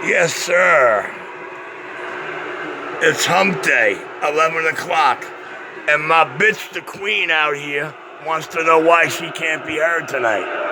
Yes, sir. It's hump day, 11 o'clock, and my bitch, the queen out here, wants to know why she can't be heard tonight.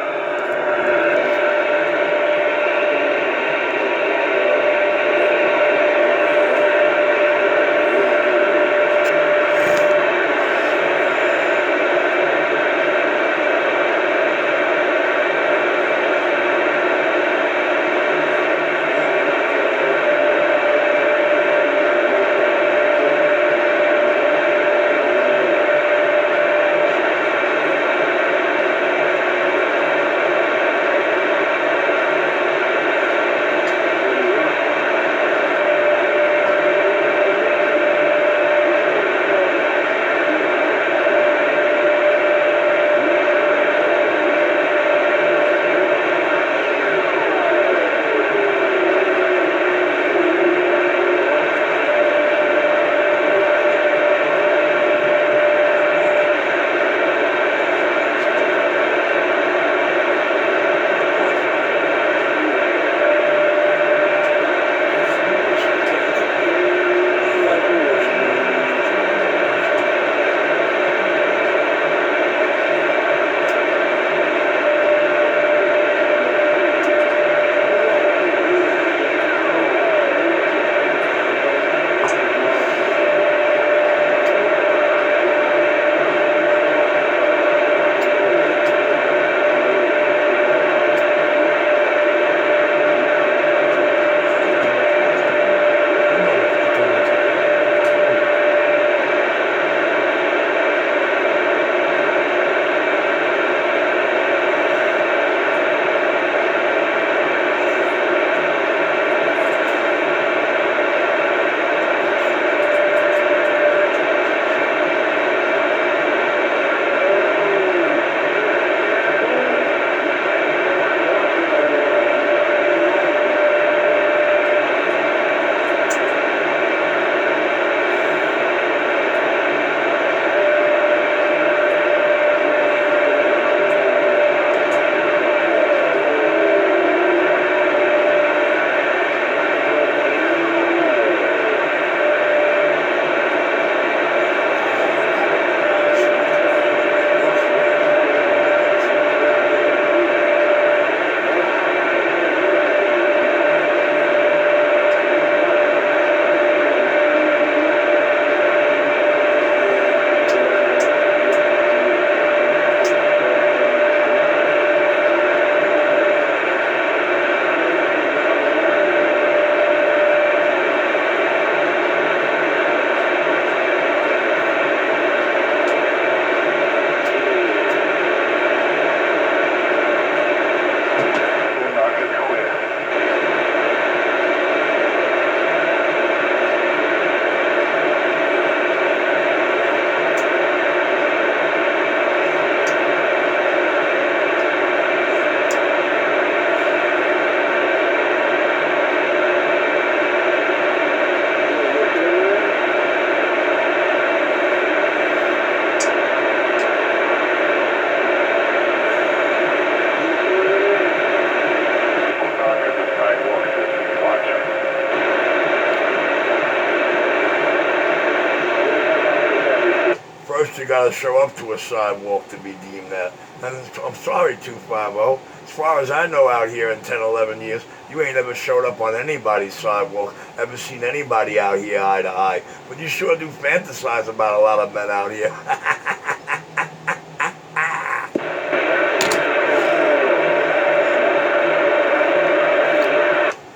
First, you gotta show up to a sidewalk to be deemed that. And I'm sorry, 250. As far as I know out here in 10, 11 years, you ain't ever showed up on anybody's sidewalk, ever seen anybody out here eye to eye. But you sure do fantasize about a lot of men out here.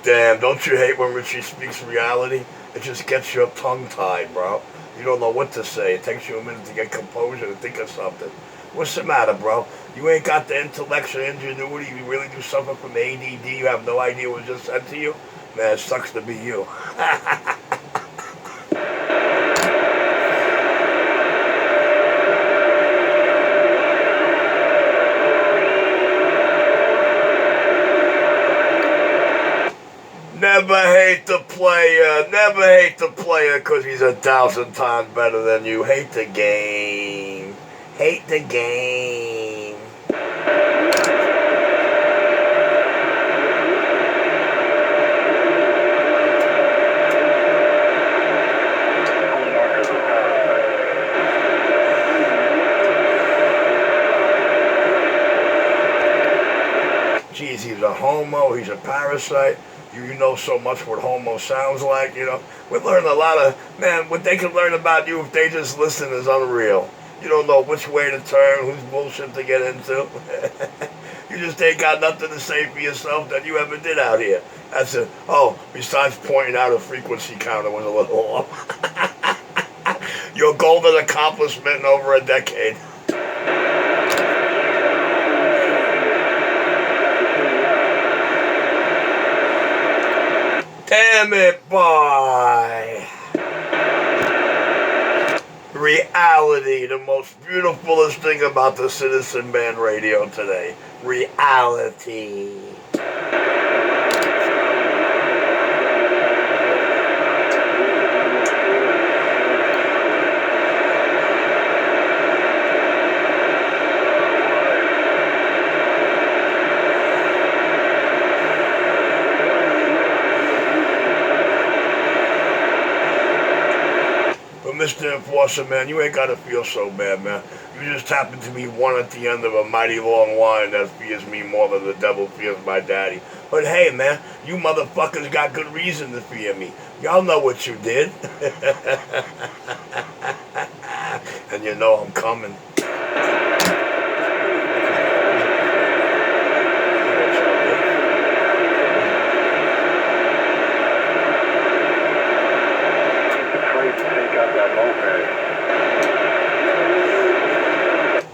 Damn, don't you hate when Richie speaks reality? It just gets your tongue tied, bro. You don't know what to say. It takes you a minute to get composure to think of something. What's the matter, bro? You ain't got the intellectual ingenuity. You really do suffer from ADD. You have no idea what was just said to you. Man, it sucks to be you. Never hate the player. Never hate the player because he's 1,000 times better than you. Hate the game. Hate the game. parasite. You know so much what homo sounds like, you know. We learn a lot of, man, what they can learn about you if they just listen is unreal. You don't know which way to turn, whose bullshit to get into. You just ain't got nothing to say for yourself that you ever did out here. That's it. Oh, besides pointing out a frequency counter was a little off. Your golden accomplishment in over a decade. Damn it, boy. Reality, the most beautifulest thing about the Citizen Band radio today. Reality. Mr. Enforcer, man, you ain't gotta feel so bad, man. You just happen to be one at the end of a mighty long line that fears me more than the devil fears my daddy. But hey, man, you motherfuckers got good reason to fear me. Y'all know what you did. And you know I'm coming.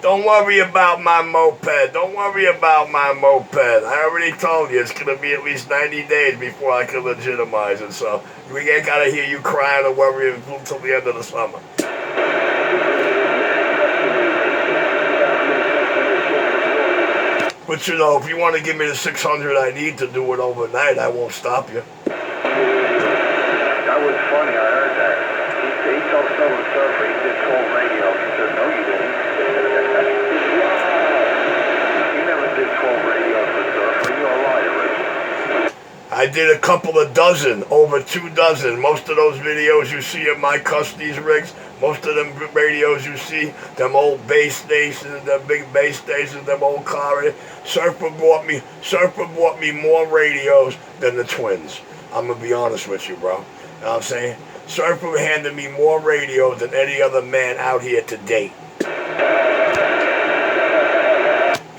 Don't worry about my moped. Don't worry about my moped. I already told you it's going to be at least 90 days before I can legitimize it. So we ain't got to hear you crying or worrying until the end of the summer. But you know, if you want to give me the 600 I need to do it overnight, I won't stop you. That was funny. I heard that. He told Silver Surfer he did 12 radio. He said, no, you didn't. He never did 12 radios for Surfer. You're a liar, Rich. I did a couple of dozen, over 2 dozen. Most of those videos you see at my Custees rigs, most of them radios you see, them old base stations, them big base stations, them old cars. Surfer bought me more radios than the Twins. I'm going to be honest with you, bro. You know what I'm saying? Surfer handed me more radios than any other man out here to date.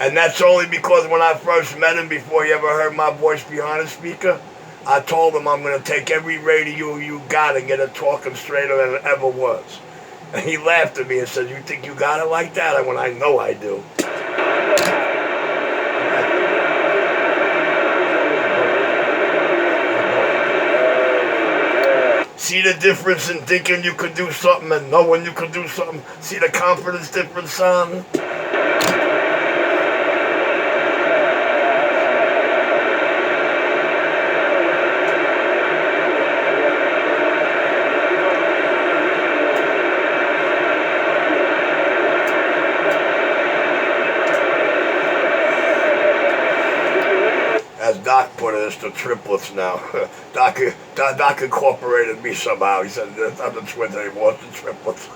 And that's only because when I first met him, before he ever heard my voice behind a speaker, I told him I'm going to take every radio you got and get it talking straighter than it ever was. And he laughed at me and said, you think you got it like that? I went, I know I do. See the difference in thinking you could do something and knowing you could do something? See the confidence difference, son? As Doc put it, it's the triplets now. Doc incorporated me somehow. He said, it's not the twins anymore, it's the triplets.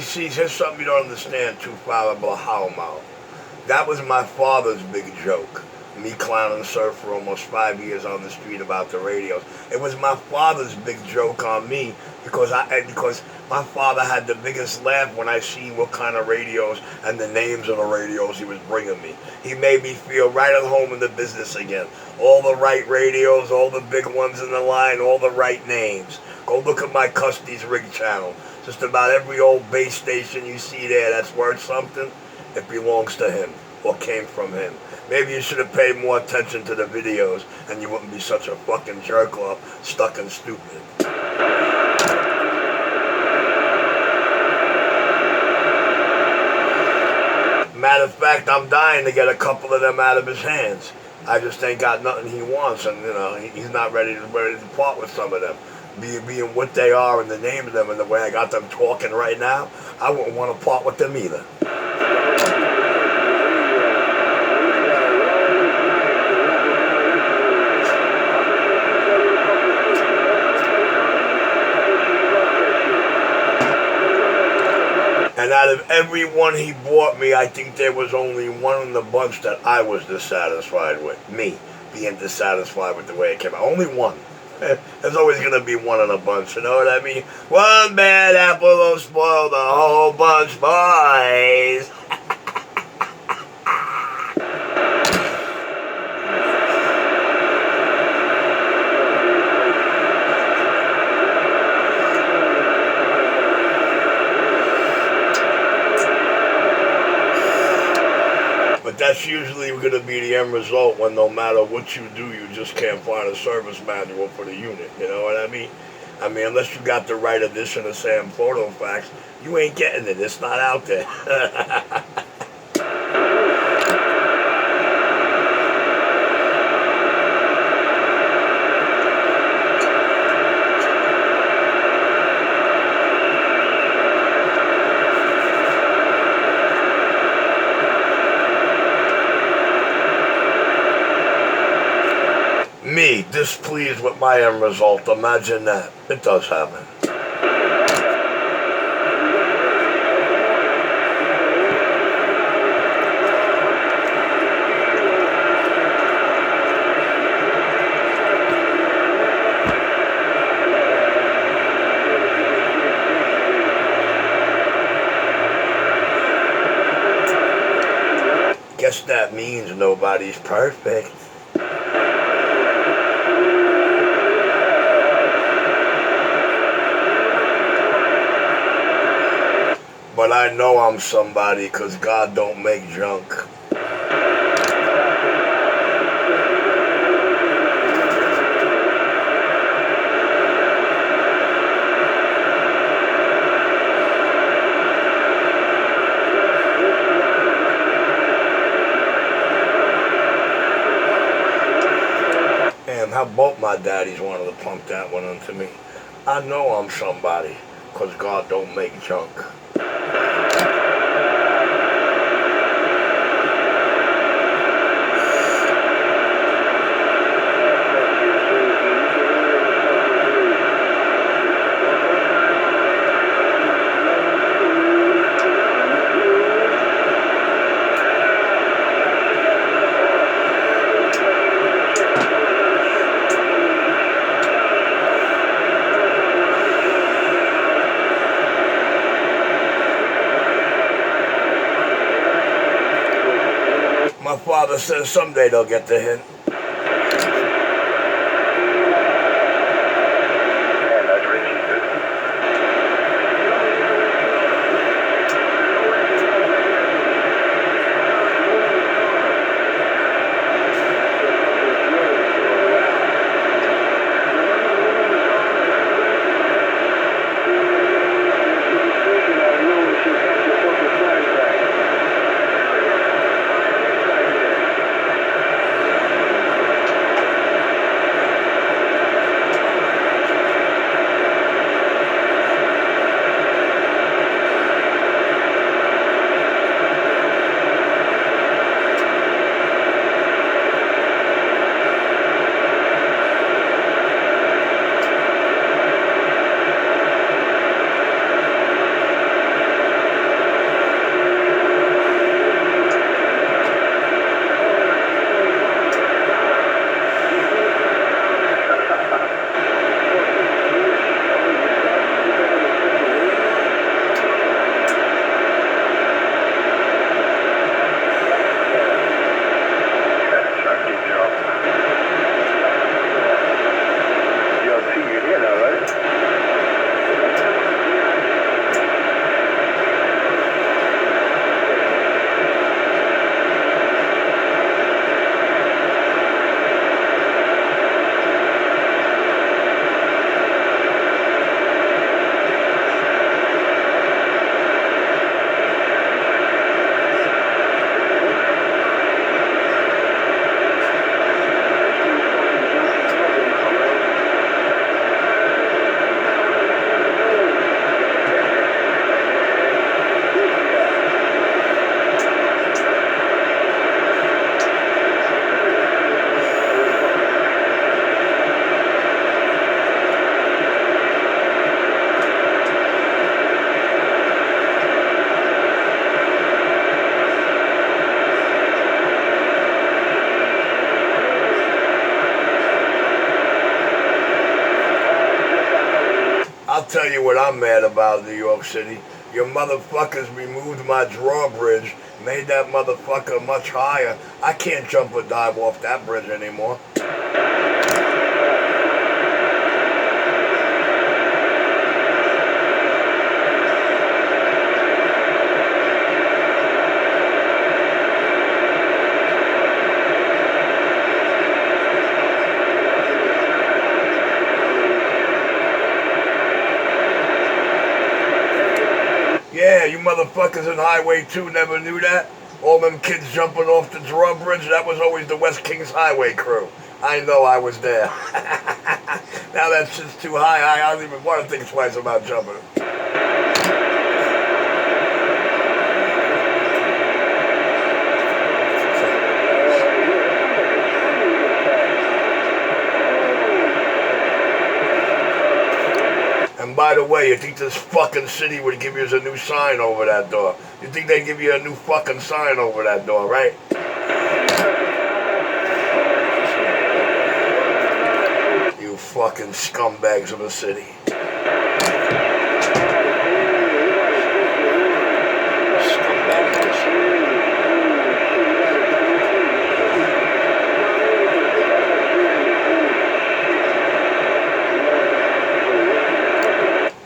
see, here's something you don't understand too far about Halmau. That was my father's big joke. Me clowning Surf for almost 5 years on the street about the radios. It was my father's big joke on me because my father had the biggest laugh when I seen what kind of radios and the names of the radios he was bringing me. He made me feel right at home in the business again. All the right radios, all the big ones in the line, all the right names. Go look at my Custy's rig channel. Just about every old base station you see there that's worth something, it belongs to him or came from him. Maybe you should have paid more attention to the videos and you wouldn't be such a fucking jerk off, stuck and stupid. Matter of fact, I'm dying to get a couple of them out of his hands. I just ain't got nothing he wants, and he's not ready to part with some of them. Being what they are and the name of them and the way I got them talking right now, I wouldn't want to part with them either. And out of every one he bought me, I think there was only one in the bunch that I was dissatisfied with. Me being dissatisfied with the way it came out. Only one. There's always going to be one in a bunch, you know what I mean? One bad apple will spoil the whole bunch, boys. But that's usually going to be the end result when no matter what you do, you just can't find a service manual for the unit. You know what I mean? I mean, unless you got the right edition of Sam Photo Facts, you ain't getting it. It's not out there. Me, displeased with my end result. Imagine that. It does happen. Guess that means nobody's perfect. But I know I'm somebody because God don't make junk. Damn, how both my daddies wanted to pump that one onto me. I know I'm somebody because God don't make junk. My father says someday they'll get the hint. tell you what I'm mad about in New York City. Your motherfuckers removed my drawbridge, made that motherfucker much higher. I can't jump or dive off that bridge anymore. Yeah, you motherfuckers in Highway 2 never knew that? All them kids jumping off the drawbridge, that was always the West Kings Highway crew. I know I was there. Now that shit's too high, I don't even want to think twice about jumping. And by the way, you think this fucking city would give you a new sign over that door? You think they'd give you a new fucking sign over that door, right? You fucking scumbags of a city.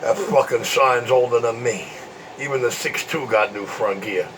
That fucking sign's older than me. Even the 6'2" got new front gear.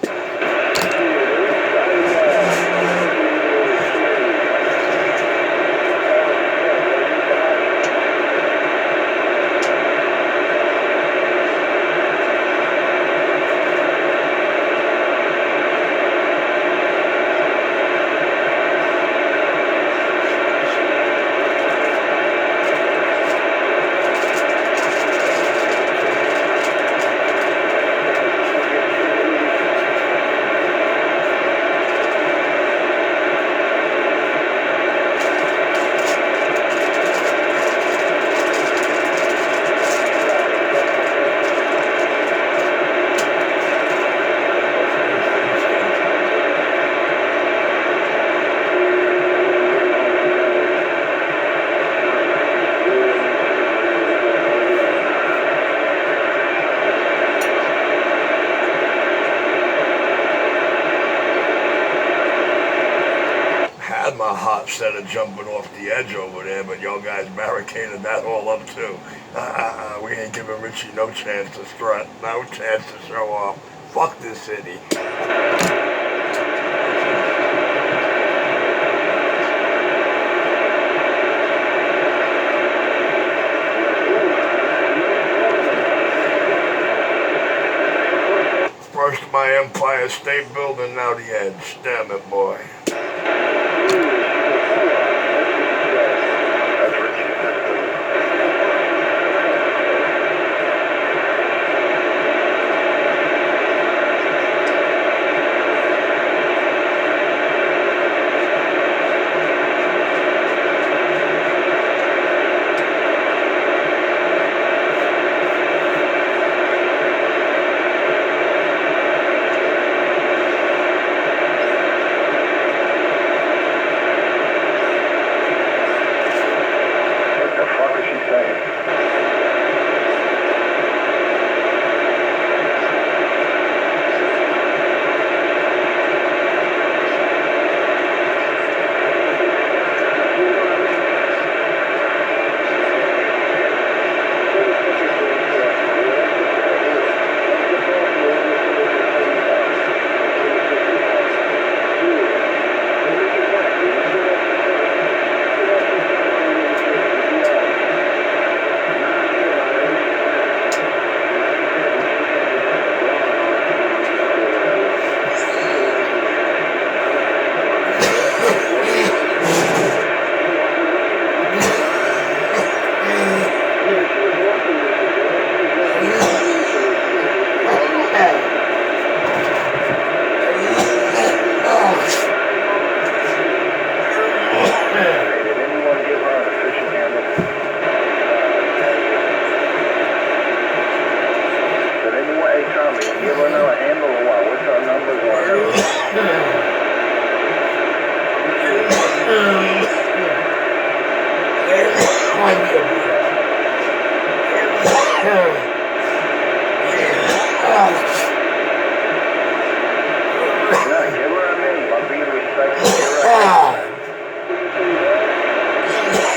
Had my hot set of jumping off the edge over there, but y'all guys barricaded that all up too. We ain't giving Richie no chance to strut, no chance to show off. Fuck this city. First my Empire State Building, now the edge. Damn it, boy.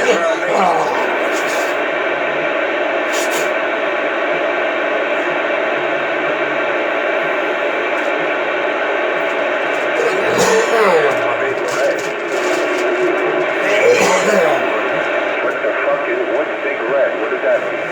around me. What the fuck is what's big red? What does that mean?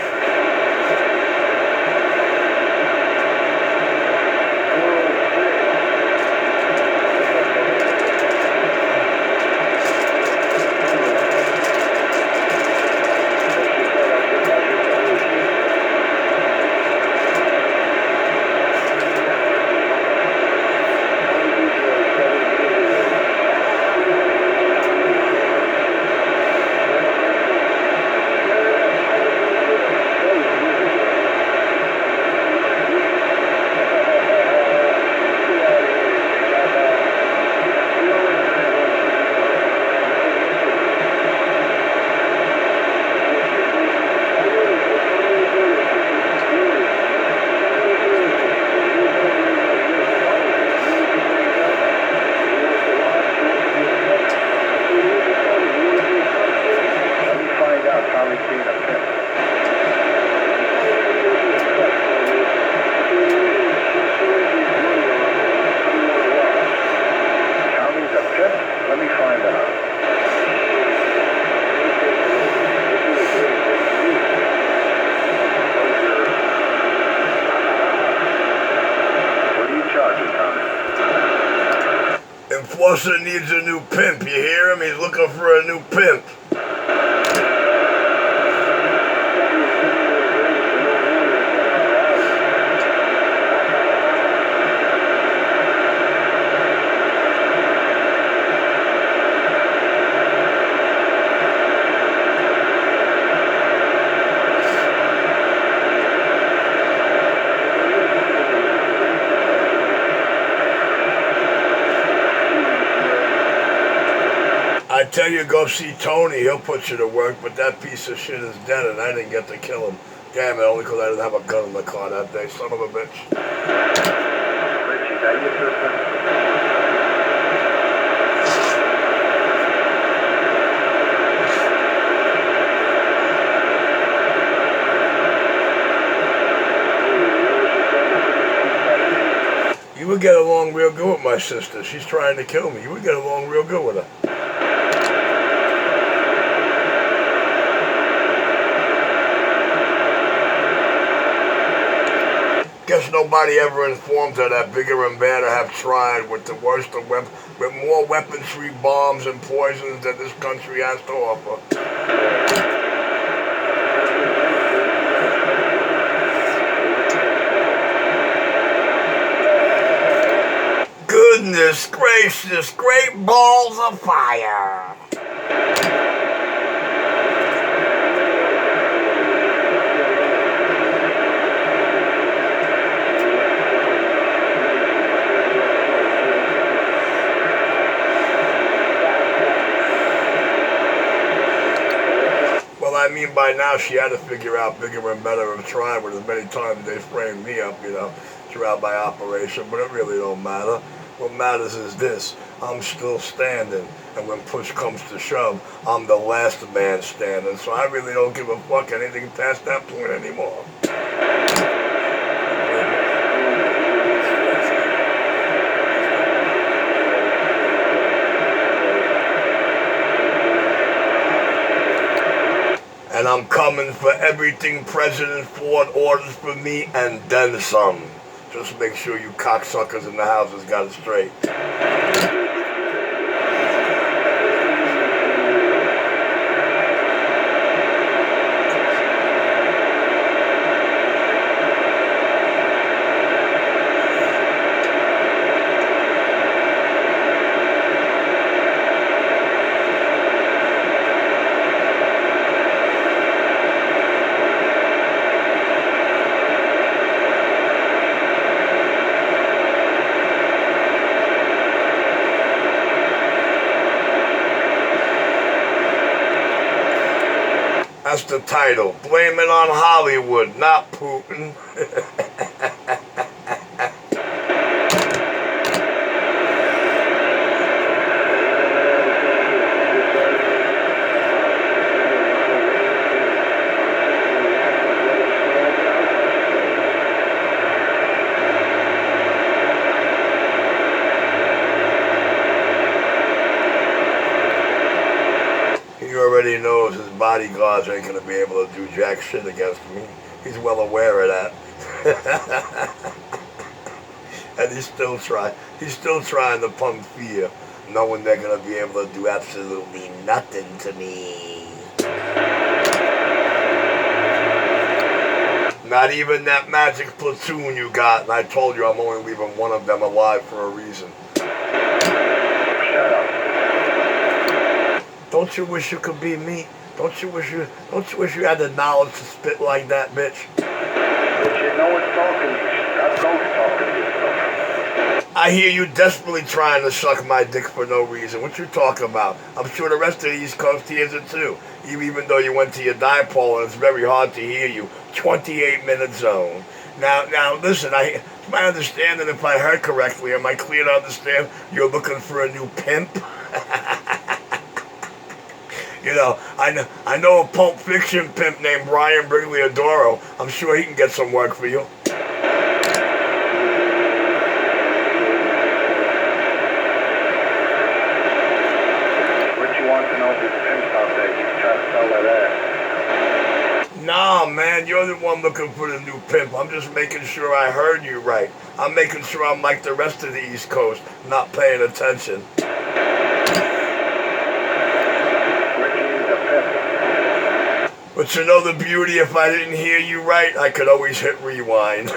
Let me find out. What are you charging, Tommy? Enforcer needs a new pimp, you hear him? He's looking for a new pimp. I tell you, go see Tony. He'll put you to work, but that piece of shit is dead, and I didn't get to kill him. Damn it, only because I didn't have a gun in the car that day. Son of a bitch. Richie, that your sister? You would get along real good with my sister. She's trying to kill me. You would get along real good with her. Guess nobody ever informed her that Bigger and Badder have tried with the worst of with more weaponry, bombs, and poisons that this country has to offer. Goodness gracious, great balls of fire! Well, I mean, by now she had to figure out Bigger and Better have tried with as many times they framed me up, throughout my operation, but it really don't matter. What matters is this: I'm still standing, and when push comes to shove, I'm the last man standing, so I really don't give a fuck anything past that point anymore. And I'm coming for everything President Ford orders for me, and then some. Just make sure you cocksuckers in the houses got it straight. That's the title. Blame it on Hollywood, not Putin. already knows his bodyguards ain't gonna be able to do jack shit against me. He's well aware of that. And he's still trying. He's still trying to pump fear, knowing they're gonna be able to do absolutely nothing to me. Not even that magic platoon you got, and I told you I'm only leaving one of them alive for a reason. Shut up. Don't you wish you could be me? Don't you wish you had the knowledge to spit like that, bitch? But you know it's talking. That ghost talking to you. I hear you desperately trying to suck my dick for no reason. What you talking about? I'm sure the rest of the East Coast hears it too. Even though you went to your dipole and it's very hard to hear you. 28-minute zone. Now, listen, it's my understanding, if I heard correctly, am I clear to understand you're looking for a new pimp? You know, I know a Pulp Fiction pimp named Brian Brigliadoro. I'm sure he can get some work for you. Nah, man, you're the one looking for the new pimp. I'm just making sure I heard you right. I'm making sure I'm like the rest of the East Coast, not paying attention. But you know the beauty, if I didn't hear you right, I could always hit rewind.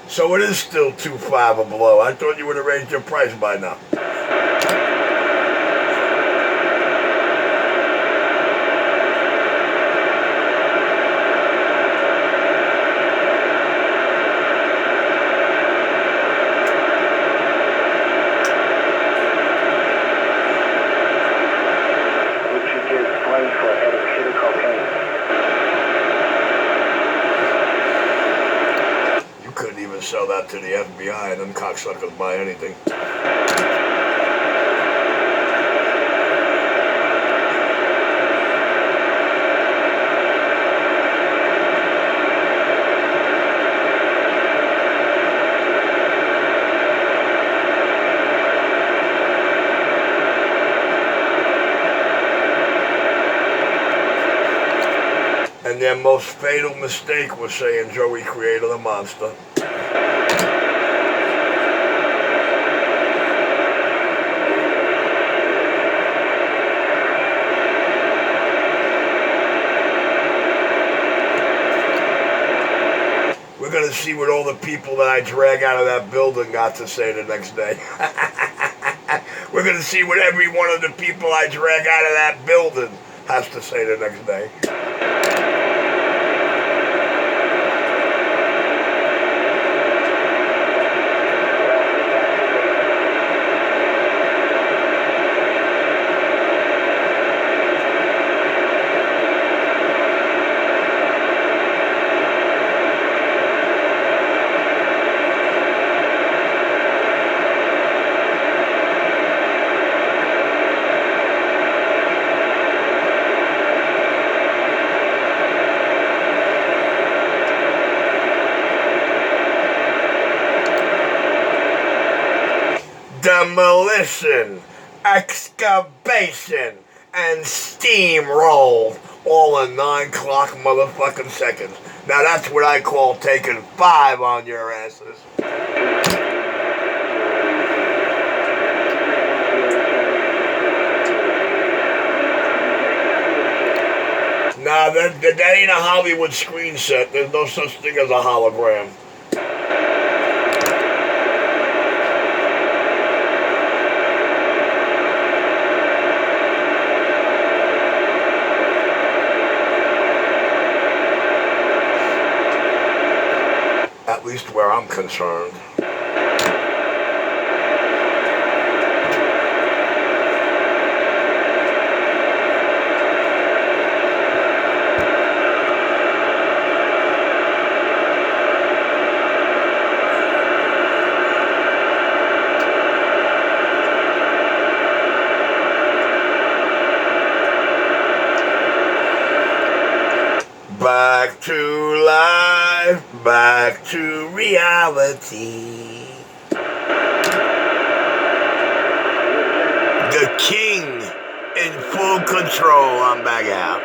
So it is still 2.5 a blow. I thought you would have raised your price by now. Sell that to the FBI and them cocksuckers buy anything. And their most fatal mistake was saying Joey created a monster. We're going to see what all the people that I drag out of that building got to say the next day. We're going to see what every one of the people I drag out of that building has to say the next day. Demolition, excavation, and steamroll, all in 9 clock motherfucking seconds. Now that's what I call taking 5 on your asses. Nah, that ain't a Hollywood screen set. There's no such thing as a hologram. At least where I'm concerned. Back to life, back to reality. The king in full control. I'm back out.